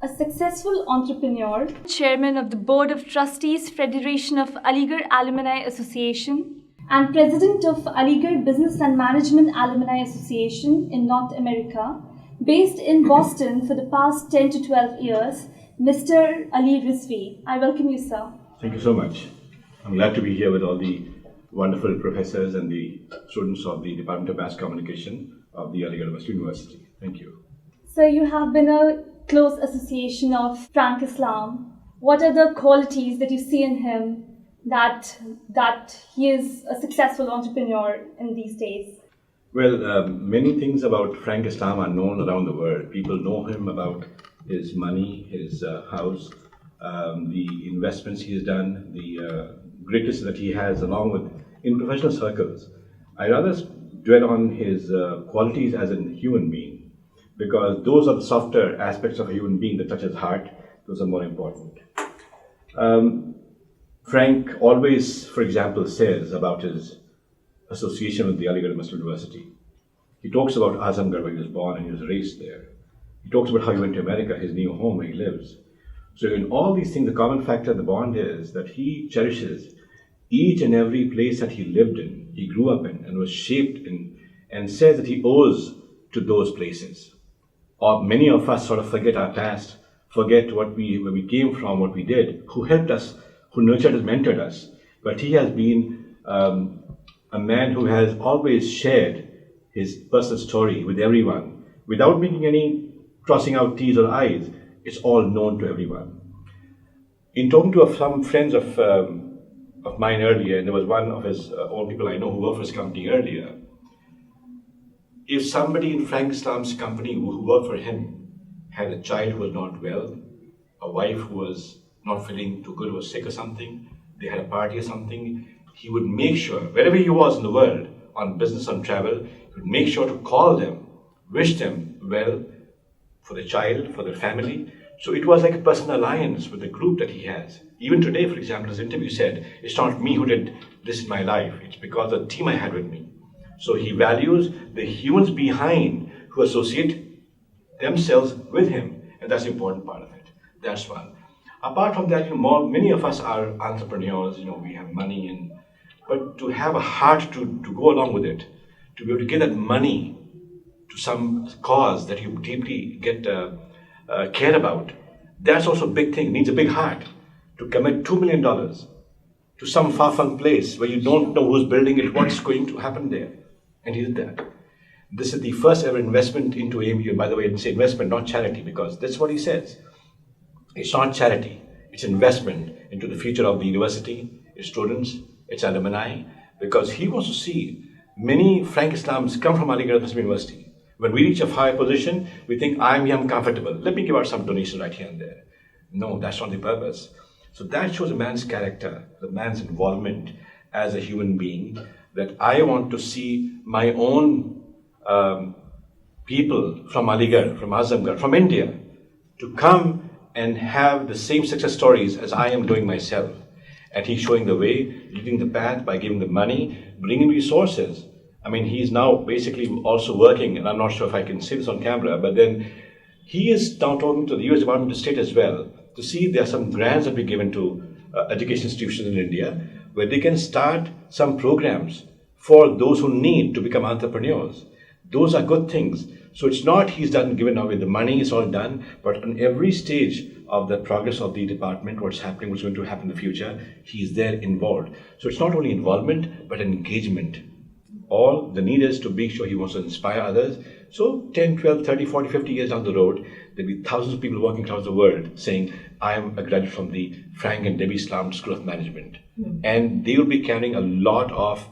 a successful entrepreneur, chairman of the Board of Trustees, Federation of Aligarh Alumni Association, and president of Aligarh Business and Management Alumni Association in North America, based in Boston for the past 10 to 12 years, Mr. Ali Rizvi. I welcome you, sir. Thank you so much. I'm glad to be here with all the wonderful professors and the students of the Department of Mass Communication of the Aligarh Muslim University. Thank you. So you have been a close association of Frank Islam. What are the qualities that you see in him that he is a successful entrepreneur in these days? Well, many things about Frank Islam are known around the world. People know him about his money, his house, the investments he has done, the greatness that he has, along with in professional circles. I rather dwell on his qualities as a human being, because those are the softer aspects of a human being that touch his heart. Those are more important. Frank always, for example, says about his association with the Aligarh Muslim University. He talks about Azamgarh, where he was born and he was raised there. He talks about how he went to America, his new home where he lives. So in all these things, the common factor of the bond is that he cherishes each and every place that he lived in, he grew up in, and was shaped in, and says that he owes to those places. Or many of us sort of forget our past, forget where we came from, what we did, who helped us, who nurtured us, mentored us. But he has been a man who has always shared his personal story with everyone, without making any crossing out T's or I's. It's all known to everyone. In talking to some friends of mine earlier, and there was one of his old people I know who worked for his company earlier, if somebody in Frank Islam's company who worked for him had a child who was not well, a wife who was not feeling too good, was sick or something, they had a party or something, he would make sure, wherever he was in the world, on business, on travel, he would make sure to call them, wish them well for the child, for their family. So it was like a personal alliance with the group that he has. Even today, for example, his interview said, it's not me who did this in my life, it's because of the team I had with me. So he values the humans behind who associate themselves with him, and that's the important part of it. That's one. Apart from that, many of us are entrepreneurs, we have money, but to have a heart to go along with it, to be able to give that money to some cause that you deeply care about, that's also a big thing. It needs a big heart to commit $2 million to some far-flung place where you don't know who's building it, what's going to happen there. And he did that. This is the first ever investment into AMU. By the way, I didn't say investment, not charity, because that's what he says. It's not charity. It's investment into the future of the university, its students, its alumni, because he wants to see many Frank Islams come from Aligarh Muslim University. When we reach a higher position, we think, I'm comfortable. Let me give out some donation right here and there. No, that's not the purpose. So that shows a man's character, the man's involvement as a human being, that I want to see my own people from Aligarh, from Azamgarh, from India, to come and have the same success stories as I am doing myself. And he's showing the way, leading the path by giving the money, bringing resources. I mean, he's now basically also working, and I'm not sure if I can say this on camera, but then he is now talking to the US Department of State as well to see there are some grants that be given to education institutions in India where they can start some programs for those who need to become entrepreneurs. Those are good things. So it's not he's given away the money, it's all done, but on every stage of the progress of the department, what's happening, what's going to happen in the future, he's there involved. So it's not only involvement, but engagement. All the need is to make sure he wants to inspire others. So 10, 12, 30, 40, 50 years down the road, there'll be thousands of people walking across the world saying, I am a graduate from the Frank and Debbie Islam School of Management. And they will be carrying a lot of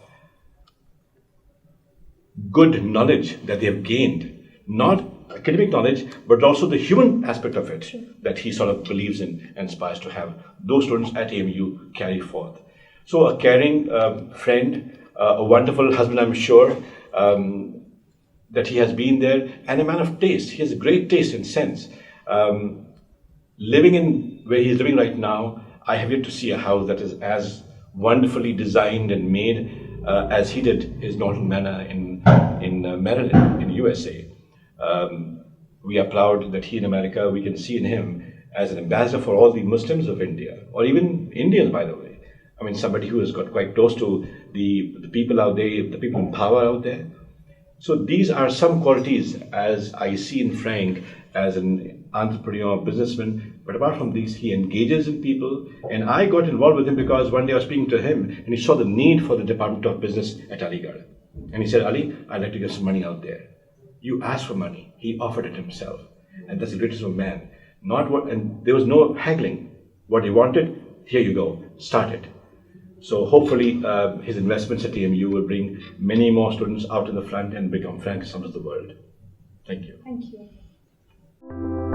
good knowledge that they have gained. Not academic knowledge, but also the human aspect of it that he sort of believes in and aspires to have. Those students at AMU carry forth. So a caring friend, a wonderful husband, I'm sure, that he has been there, and a man of taste. He has a great taste and sense. Living in where he's living right now, I have yet to see a house that is as wonderfully designed and made as he did his Norton Manor in Maryland, in USA. We are proud that he in America, we can see in him as an ambassador for all the Muslims of India, or even Indians, by the way. I mean, somebody who has got quite close to the people out there, the people in power out there. So these are some qualities as I see in Frank as an entrepreneur, businessman. But apart from these, he engages in people. And I got involved with him because one day I was speaking to him and he saw the need for the Department of Business at Aligarh. And he said, Ali, I'd like to get some money out there. You asked for money. He offered it himself. And that's the greatest of man. And there was no haggling. What he wanted, here you go, start it. So hopefully his investments at TMU will bring many more students out in the front and become Frank Summers of the world. Thank you. Thank you.